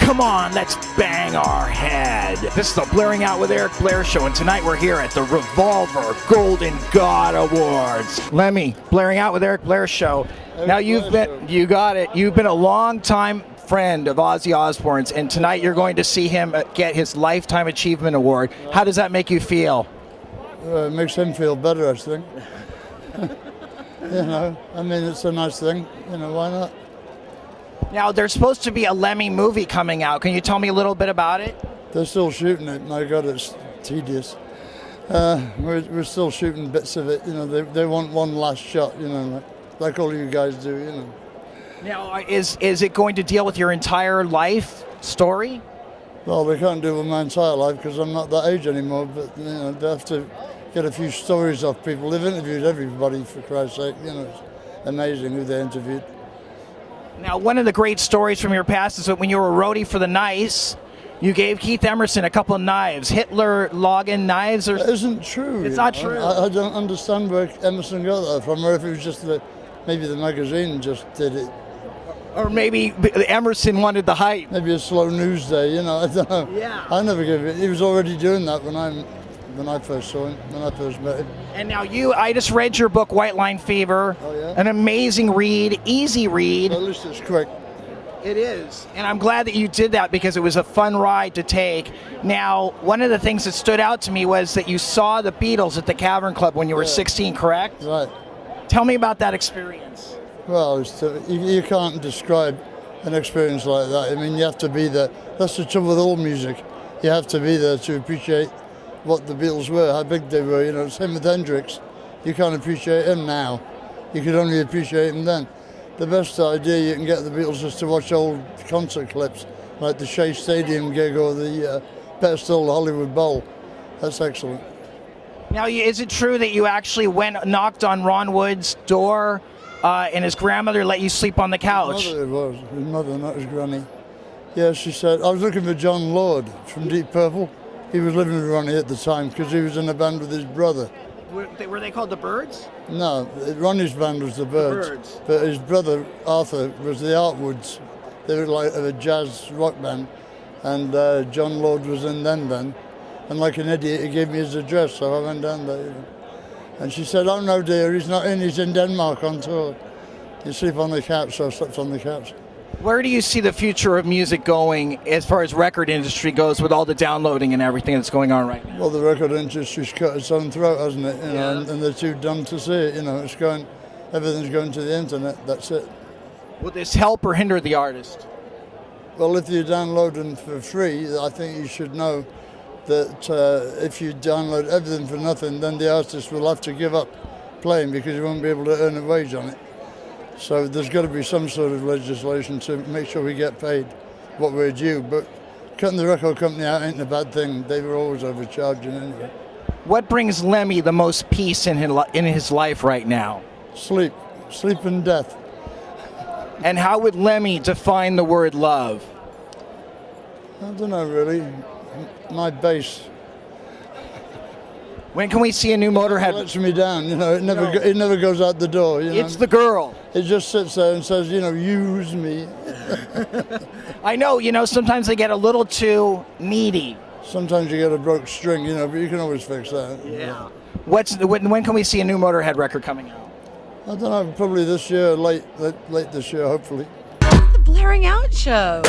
Come on, let's bang our head. This is the Blaring Out with Eric Blair show, and tonight we're here at the Revolver Golden God Awards. Lemmy, Blaring Out with Eric Blair show. Now you got it. You've been a long time friend of Ozzy Osbourne's, and tonight you're going to see him get his Lifetime Achievement Award. How does that make you feel? It makes him feel better, I think. I mean, it's a nice thing. Why not? Now, there's supposed to be a Lemmy movie coming out. Can you tell me a little bit about it? They're still shooting it. My God, it's tedious. We're still shooting bits of it. They want one last shot, like all you guys do, Now, is it going to deal with your entire life story? Well, they can't do it with my entire life because I'm not that age anymore, but, they have to get a few stories off people. They've interviewed everybody, for Christ's sake. It's amazing who they interviewed. Now, one of the great stories from your past is that when you were a roadie for the Nice, you gave Keith Emerson a couple of knives, Hitler login knives. That isn't true. It's not true. I don't understand where Emerson got that from, or if it was just maybe the magazine just did it. Or maybe Emerson wanted the hype. Maybe a slow news day, I don't know. Yeah. I never gave it. He was already doing that when I first saw him, when I first met him. And now I just read your book, White Line Fever. Oh, yeah? An amazing read, easy read. At least it's quick. It is. And I'm glad that you did that because it was a fun ride to take. Now, one of the things that stood out to me was that you saw the Beatles at the Cavern Club when you were 16, correct? Right. Tell me about that experience. Well, you can't describe an experience like that. I mean, you have to be there. That's the trouble with all music. You have to be there to appreciate what the Beatles were, how big they were. Same with Hendrix. You can't appreciate him now. You could only appreciate him then. The best idea you can get the Beatles is to watch old concert clips, like the Shea Stadium gig or the better still, the Hollywood Bowl. That's excellent. Now, is it true that you actually knocked on Ron Wood's door and his grandmother let you sleep on the couch? His mother it was. His mother, not his granny. Yeah, she said, I was looking for John Lord from Deep Purple. He was living with Ronnie at the time because he was in a band with his brother. Were they called the Birds? No, Ronnie's band was the Birds. But his brother, Arthur, was the Artwoods. They were like a jazz rock band. And John Lord was in them then. And like an idiot, he gave me his address, so I went down there. And she said, oh no dear, he's not in, he's in Denmark on tour. You sleep on the couch, so I slept on the couch. Where do you see the future of music going as far as record industry goes with all the downloading and everything that's going on right now? Well, the record industry's cut its own throat, hasn't it? Yeah. And they're too dumb to see it. Everything's going to the internet, that's it. Will this help or hinder the artist? Well, if you download them for free, I think you should know that if you download everything for nothing, then the artist will have to give up playing because he won't be able to earn a wage on it. So there's got to be some sort of legislation to make sure we get paid what we're due. But cutting the record company out ain't a bad thing. They were always overcharging anyway. What brings Lemmy the most peace in his life right now? Sleep and death. And how would Lemmy define the word love? I don't know really. My bass. When can we see a new Motorhead? It lets me down, It never goes out the door. It's the girl. It just sits there and says, use me. I know. Sometimes they get a little too needy. Sometimes you get a broke string, but you can always fix that. Yeah. When can we see a new Motorhead record coming out? I don't know. Probably this year, late this year, hopefully. The Blaring Out Show.